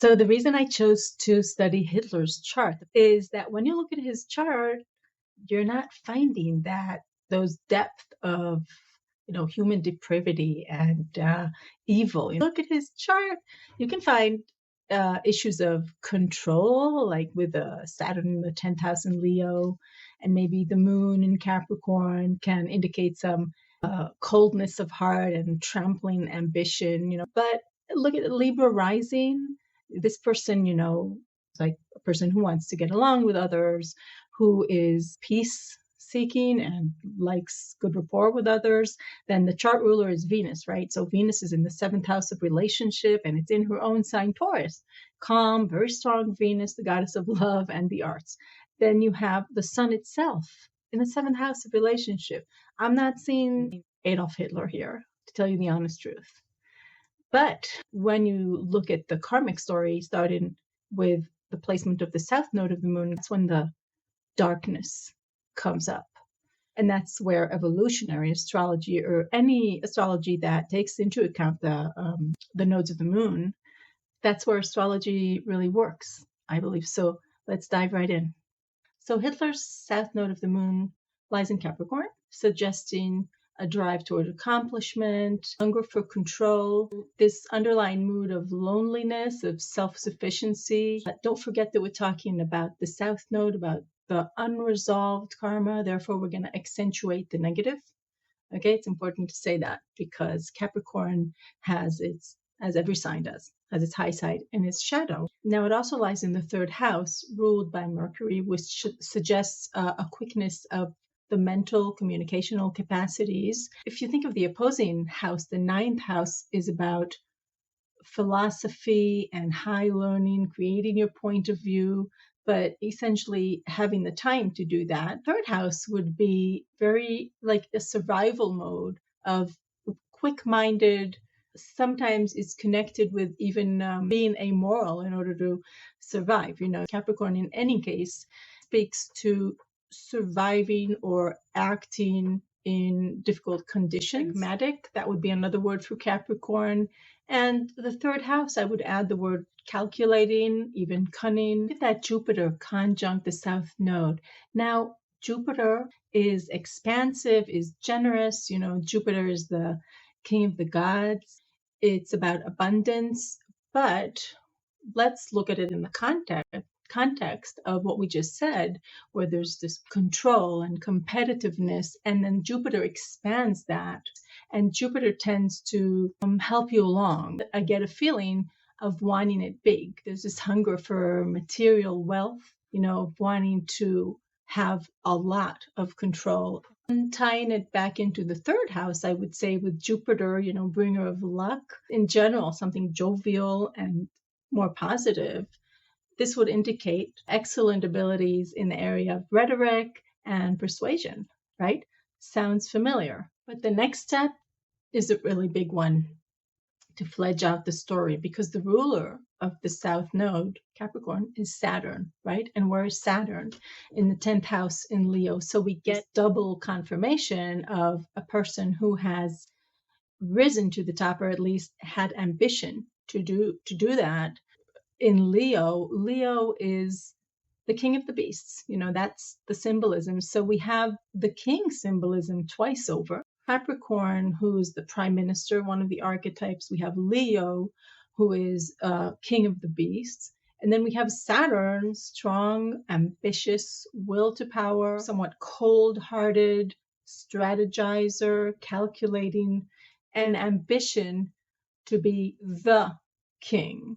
So the reason I chose to study Hitler's chart is that when you look at his chart, you're not finding that those depth of human depravity and evil. You look at his chart, you can find issues of control, like with Saturn in the 10th house in Leo, and maybe the moon in Capricorn can indicate some coldness of heart and trampling ambition. But look at Libra rising. This person, is like a person who wants to get along with others, who is peace seeking and likes good rapport with others. Then the chart ruler is Venus, right? So Venus is in the 7th house of relationship, and it's in her own sign, Taurus. Calm, very strong Venus, the goddess of love and the arts. Then you have the sun itself in the 7th house of relationship. I'm not seeing Adolf Hitler here, to tell you the honest truth. But when you look at the karmic story, starting with the placement of the south node of the moon, that's when the darkness comes up. And that's where evolutionary astrology, or any astrology that takes into account the nodes of the moon, that's where astrology really works, I believe. So let's dive right in. So Hitler's south node of the moon lies in Capricorn, suggesting a drive toward accomplishment, hunger for control, this underlying mood of loneliness, of self-sufficiency. Don't forget that we're talking about the south node, about the unresolved karma. Therefore, we're going to accentuate the negative. Okay, it's important to say that because Capricorn has its, as every sign does, has its high side and its shadow. Now, it also lies in the 3rd house, ruled by Mercury, which suggests a quickness of the mental communicational capacities. If you think of the opposing house, the 9th house is about philosophy and high learning, creating your point of view, but essentially having the time to do that. 3rd house would be very like a survival mode of quick-minded. Sometimes it's connected with even being amoral in order to survive. Capricorn in any case speaks to surviving or acting in difficult conditions. Pragmatic, that would be another word for Capricorn. And the 3rd house, I would add the word calculating, even cunning. Look at that Jupiter conjunct the south node. Now, Jupiter is expansive, is generous. Jupiter is the king of the gods. It's about abundance. But let's look at it in the context of what we just said, where there's this control and competitiveness, and then Jupiter expands that, and Jupiter tends to help you along. I get a feeling of wanting it big. There's this hunger for material wealth, wanting to have a lot of control. And tying it back into the 3rd house, I would say with Jupiter, bringer of luck, in general, something jovial and more positive. This would indicate excellent abilities in the area of rhetoric and persuasion, right? Sounds familiar. But the next step is a really big one to fledge out the story, because the ruler of the south node, Capricorn, is Saturn, right? And where is Saturn? In the 10th house in Leo. So we get double confirmation of a person who has risen to the top, or at least had ambition to do that. In Leo is the king of the beasts. That's the symbolism. So we have the king symbolism twice over. Capricorn, who's the prime minister, one of the archetypes. We have Leo, who is king of the beasts. And then we have Saturn, strong, ambitious, will to power, somewhat cold-hearted, strategizer, calculating, and ambition to be the king.